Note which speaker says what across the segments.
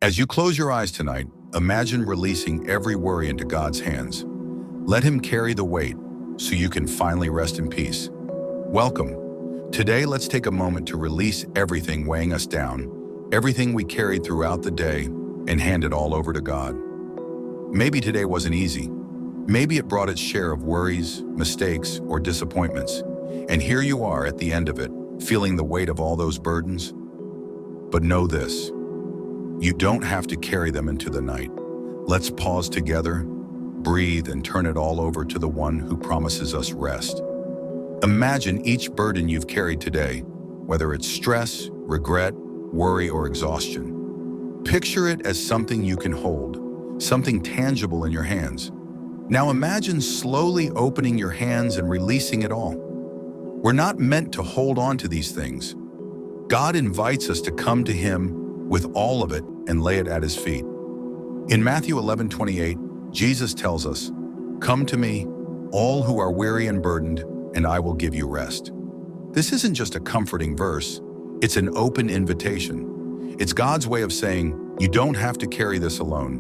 Speaker 1: As you close your eyes tonight, imagine releasing every worry into God's hands. Let Him carry the weight so you can finally rest in peace. Welcome. Today, let's take a moment to release everything weighing us down, everything we carried throughout the day, and hand it all over to God. Maybe today wasn't easy. Maybe it brought its share of worries, mistakes, or disappointments. And here you are at the end of it, feeling the weight of all those burdens. But know this, you don't have to carry them into the night. Let's pause together, breathe, and turn it all over to the one who promises us rest. Imagine each burden you've carried today, whether it's stress, regret, worry, or exhaustion. Picture it as something you can hold, something tangible in your hands. Now imagine slowly opening your hands and releasing it all. We're not meant to hold on to these things. God invites us to come to Him with all of it and lay it at His feet. In Matthew 11:28, Jesus tells us, "Come to me, all who are weary and burdened, and I will give you rest." This isn't just a comforting verse, it's an open invitation. It's God's way of saying, you don't have to carry this alone.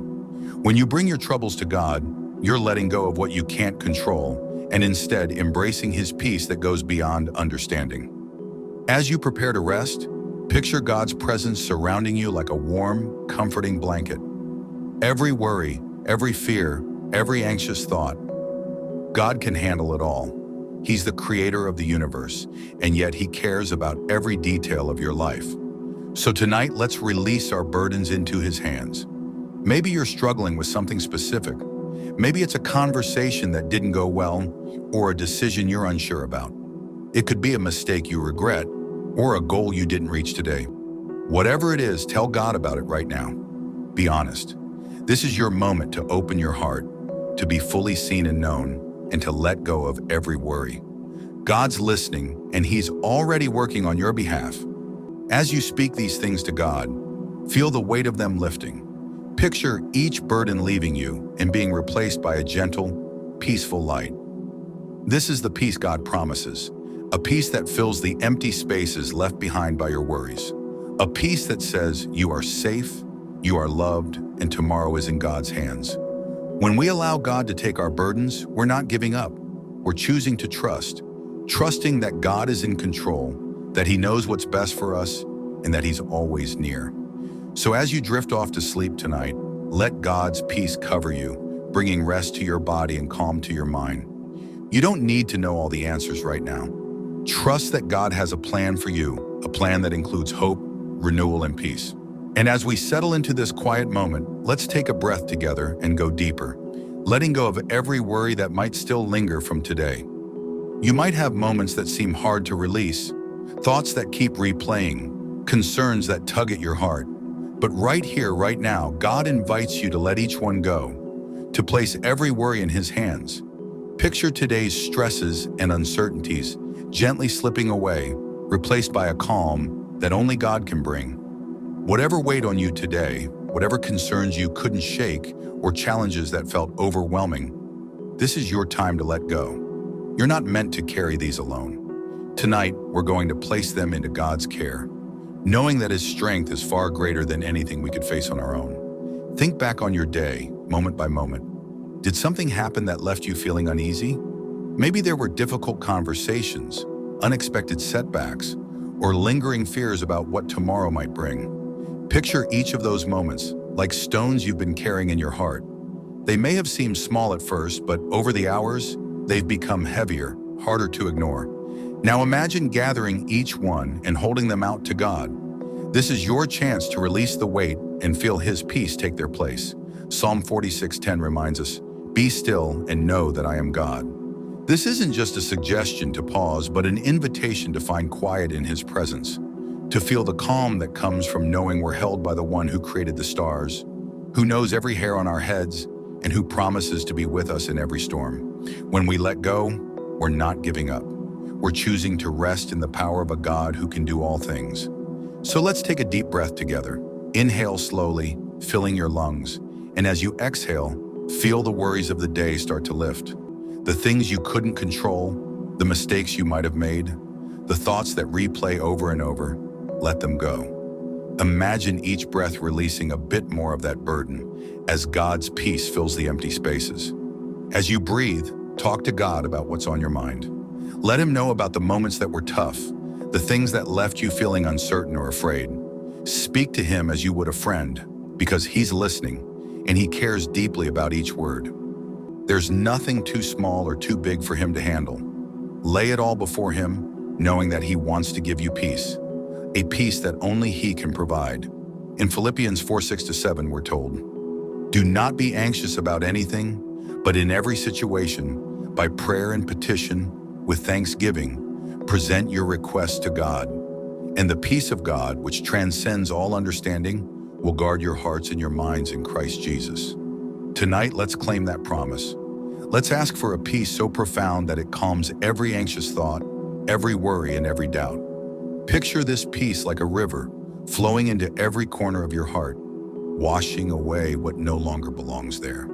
Speaker 1: When you bring your troubles to God, you're letting go of what you can't control and instead embracing His peace that goes beyond understanding. As you prepare to rest, picture God's presence surrounding you like a warm, comforting blanket. Every worry, every fear, every anxious thought, God can handle it all. He's the creator of the universe, and yet He cares about every detail of your life. So tonight, let's release our burdens into His hands. Maybe you're struggling with something specific. Maybe it's a conversation that didn't go well, or a decision you're unsure about. It could be a mistake you regret, or a goal you didn't reach today. Whatever it is, tell God about it right now. Be honest. This is your moment to open your heart, to be fully seen and known, and to let go of every worry. God's listening, and He's already working on your behalf. As you speak these things to God, feel the weight of them lifting. Picture each burden leaving you and being replaced by a gentle, peaceful light. This is the peace God promises, a peace that fills the empty spaces left behind by your worries. A peace that says you are safe, you are loved, and tomorrow is in God's hands. When we allow God to take our burdens, we're not giving up. We're choosing to trust, trusting that God is in control, that He knows what's best for us, and that He's always near. So as you drift off to sleep tonight, let God's peace cover you, bringing rest to your body and calm to your mind. You don't need to know all the answers right now. Trust that God has a plan for you, a plan that includes hope, renewal, and peace. And as we settle into this quiet moment, let's take a breath together and go deeper, letting go of every worry that might still linger from today. You might have moments that seem hard to release, thoughts that keep replaying, concerns that tug at your heart. But right here, right now, God invites you to let each one go, to place every worry in His hands. Picture today's stresses and uncertainties gently slipping away, replaced by a calm that only God can bring. Whatever weighed on you today, whatever concerns you couldn't shake, or challenges that felt overwhelming, this is your time to let go. You're not meant to carry these alone. Tonight, we're going to place them into God's care, knowing that His strength is far greater than anything we could face on our own. Think back on your day, moment by moment. Did something happen that left you feeling uneasy? Maybe there were difficult conversations, unexpected setbacks, or lingering fears about what tomorrow might bring. Picture each of those moments like stones you've been carrying in your heart. They may have seemed small at first, but over the hours, they've become heavier, harder to ignore. Now imagine gathering each one and holding them out to God. This is your chance to release the weight and feel His peace take their place. Psalm 46:10 reminds us, "Be still and know that I am God." This isn't just a suggestion to pause, but an invitation to find quiet in His presence, to feel the calm that comes from knowing we're held by the one who created the stars, who knows every hair on our heads, and who promises to be with us in every storm. When we let go, we're not giving up. We're choosing to rest in the power of a God who can do all things. So let's take a deep breath together. Inhale slowly, filling your lungs. And as you exhale, feel the worries of the day start to lift. The things you couldn't control, the mistakes you might have made, the thoughts that replay over and over, let them go. Imagine each breath releasing a bit more of that burden as God's peace fills the empty spaces. As you breathe, talk to God about what's on your mind. Let him know about the moments that were tough, the things that left you feeling uncertain or afraid. Speak to him as you would a friend, because he's listening and he cares deeply about each word. There's nothing too small or too big for him to handle. Lay it all before him, knowing that he wants to give you peace, a peace that only he can provide. In Philippians 4:6-7, we're told, "Do not be anxious about anything, but in every situation, by prayer and petition, with thanksgiving, present your requests to God. And the peace of God, which transcends all understanding, will guard your hearts and your minds in Christ Jesus." Tonight, let's claim that promise. Let's ask for a peace so profound that it calms every anxious thought, every worry, and every doubt. Picture this peace like a river, flowing into every corner of your heart, washing away what no longer belongs there.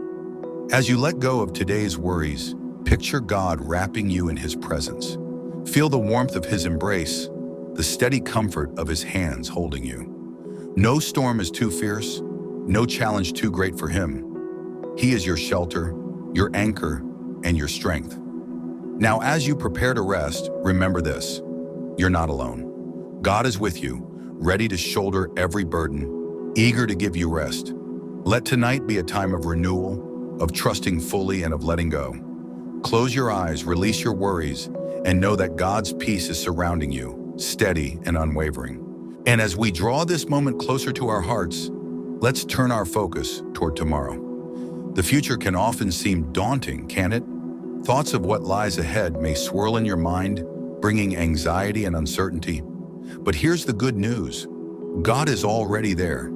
Speaker 1: As you let go of today's worries, picture God wrapping you in his presence. Feel the warmth of his embrace, the steady comfort of his hands holding you. No storm is too fierce, no challenge too great for him. He is your shelter, your anchor, and your strength. Now, as you prepare to rest, remember this: you're not alone. God is with you, ready to shoulder every burden, eager to give you rest. Let tonight be a time of renewal, of trusting fully, and of letting go. Close your eyes, release your worries, and know that God's peace is surrounding you, steady and unwavering. And as we draw this moment closer to our hearts, let's turn our focus toward tomorrow. The future can often seem daunting, can't it? Thoughts of what lies ahead may swirl in your mind, bringing anxiety and uncertainty. But here's the good news: God is already there.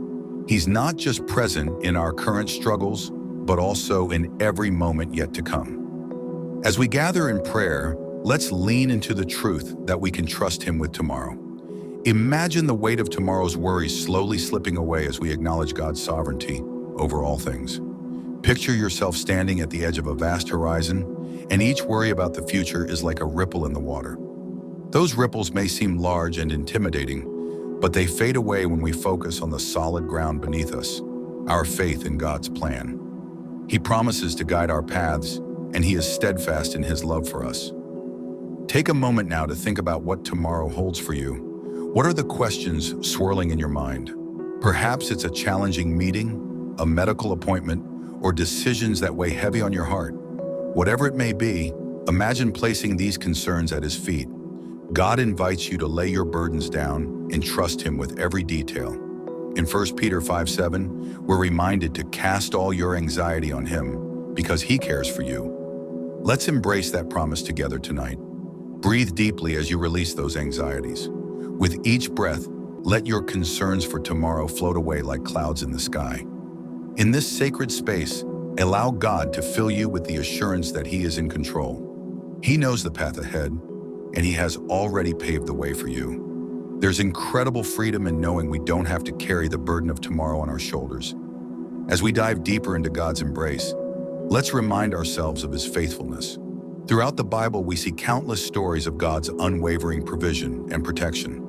Speaker 1: He's not just present in our current struggles, but also in every moment yet to come. As we gather in prayer, let's lean into the truth that we can trust him with tomorrow. Imagine the weight of tomorrow's worries slowly slipping away as we acknowledge God's sovereignty over all things. Picture yourself standing at the edge of a vast horizon, and each worry about the future is like a ripple in the water. Those ripples may seem large and intimidating, but they fade away when we focus on the solid ground beneath us, our faith in God's plan. He promises to guide our paths, and he is steadfast in his love for us. Take a moment now to think about what tomorrow holds for you. What are the questions swirling in your mind? Perhaps it's a challenging meeting, a medical appointment, or decisions that weigh heavy on your heart. Whatever it may be, imagine placing these concerns at his feet. God invites you to lay your burdens down and trust him with every detail. In 1 Peter 5:7, we're reminded to cast all your anxiety on him because he cares for you. Let's embrace that promise together tonight. Breathe deeply as you release those anxieties. With each breath, let your concerns for tomorrow float away like clouds in the sky. In this sacred space, allow God to fill you with the assurance that he is in control. He knows the path ahead, and he has already paved the way for you. There's incredible freedom in knowing we don't have to carry the burden of tomorrow on our shoulders. As we dive deeper into God's embrace, let's remind ourselves of his faithfulness. Throughout the Bible, we see countless stories of God's unwavering provision and protection.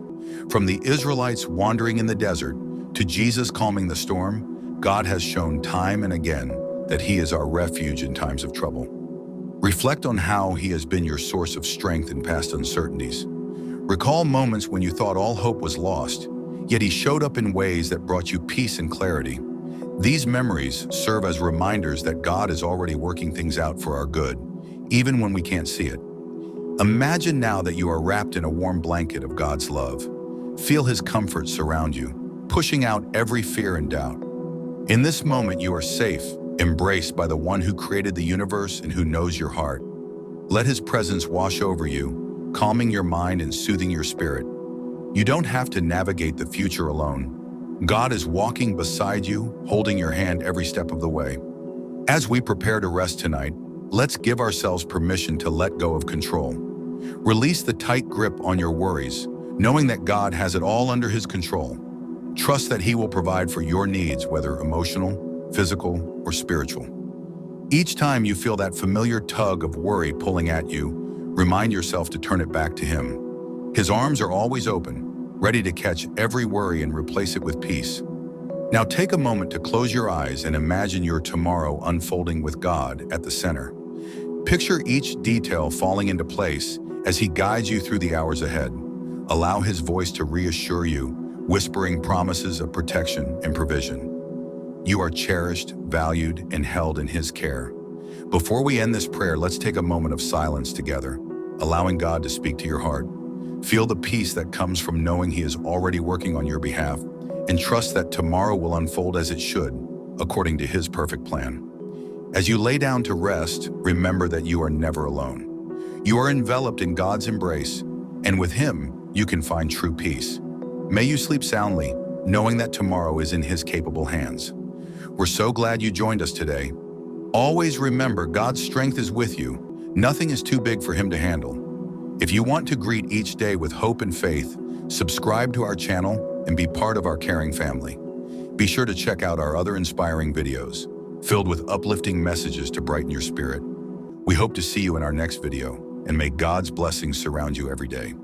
Speaker 1: From the Israelites wandering in the desert to Jesus calming the storm, God has shown time and again that he is our refuge in times of trouble. Reflect on how he has been your source of strength in past uncertainties. Recall moments when you thought all hope was lost, yet he showed up in ways that brought you peace and clarity. These memories serve as reminders that God is already working things out for our good, even when we can't see it. Imagine now that you are wrapped in a warm blanket of God's love. Feel his comfort surround you, pushing out every fear and doubt. In this moment, you are safe, embraced by the one who created the universe and who knows your heart. Let his presence wash over you, calming your mind and soothing your spirit. You don't have to navigate the future alone. God is walking beside you, holding your hand every step of the way. As we prepare to rest tonight, let's give ourselves permission to let go of control. Release the tight grip on your worries, knowing that God has it all under his control. Trust that he will provide for your needs, whether emotional, physical, or spiritual. Each time you feel that familiar tug of worry pulling at you, remind yourself to turn it back to him. His arms are always open, ready to catch every worry and replace it with peace. Now take a moment to close your eyes and imagine your tomorrow unfolding with God at the center. Picture each detail falling into place as He guides you through the hours ahead. Allow His voice to reassure you, whispering promises of protection and provision. You are cherished, valued, and held in His care. Before we end this prayer, let's take a moment of silence together, allowing God to speak to your heart. Feel the peace that comes from knowing He is already working on your behalf, and trust that tomorrow will unfold as it should, according to His perfect plan. As you lay down to rest, remember that you are never alone. You are enveloped in God's embrace, and with Him, you can find true peace. May you sleep soundly, knowing that tomorrow is in His capable hands. We're so glad you joined us today. Always remember, God's strength is with you. Nothing is too big for Him to handle. If you want to greet each day with hope and faith, subscribe to our channel and be part of our caring family. Be sure to check out our other inspiring videos, filled with uplifting messages to brighten your spirit. We hope to see you in our next video, and may God's blessings surround you every day.